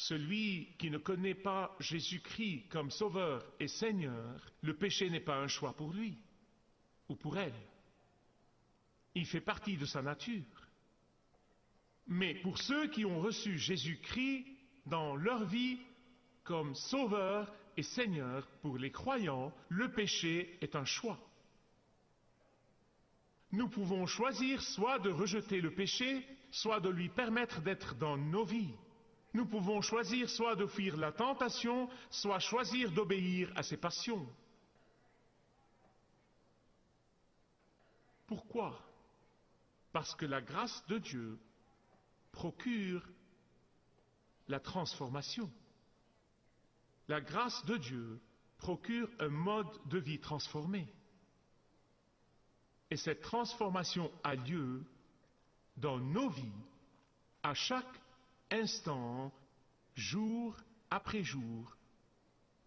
celui qui ne connaît pas Jésus-Christ comme Sauveur et Seigneur, le péché n'est pas un choix pour lui ou pour elle. Il fait partie de sa nature. Mais pour ceux qui ont reçu Jésus-Christ dans leur vie comme Sauveur et Seigneur, pour les croyants, le péché est un choix. Nous pouvons choisir soit de rejeter le péché, soit de lui permettre d'être dans nos vies. Nous pouvons choisir soit de fuir la tentation, soit choisir d'obéir à ses passions. Pourquoi? Parce que la grâce de Dieu procure la transformation. La grâce de Dieu procure un mode de vie transformé. Et cette transformation a lieu dans nos vies, à chaque instant, jour après jour,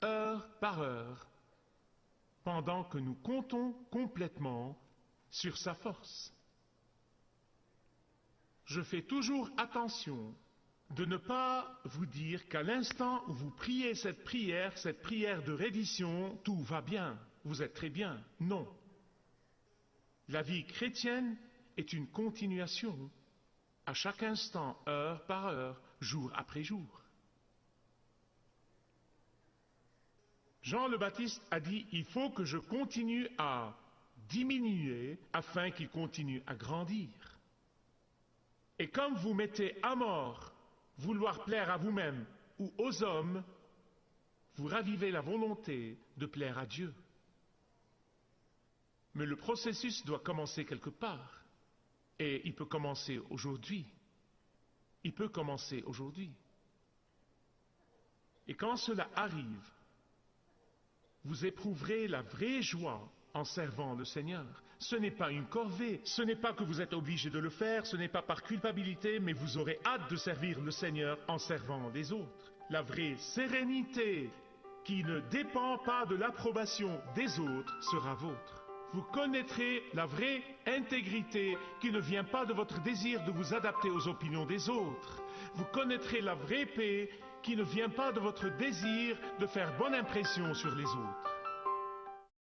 heure par heure, pendant que nous comptons complètement sur sa force. Je fais toujours attention de ne pas vous dire qu'à l'instant où vous priez cette prière de reddition, tout va bien, vous êtes très bien. Non. La vie chrétienne est une continuation, à chaque instant, heure par heure, jour après jour. Jean le Baptiste a dit, il faut que je continue à diminuer afin qu'il continue à grandir. Et comme vous mettez à mort vouloir plaire à vous-même ou aux hommes, vous ravivez la volonté de plaire à Dieu. Mais le processus doit commencer quelque part. Et il peut commencer aujourd'hui. Il peut commencer aujourd'hui. Et quand cela arrive, vous éprouverez la vraie joie en servant le Seigneur. Ce n'est pas une corvée, ce n'est pas que vous êtes obligé de le faire, ce n'est pas par culpabilité, mais vous aurez hâte de servir le Seigneur en servant les autres. La vraie sérénité qui ne dépend pas de l'approbation des autres sera vôtre. Vous connaîtrez la vraie intégrité qui ne vient pas de votre désir de vous adapter aux opinions des autres. Vous connaîtrez la vraie paix qui ne vient pas de votre désir de faire bonne impression sur les autres.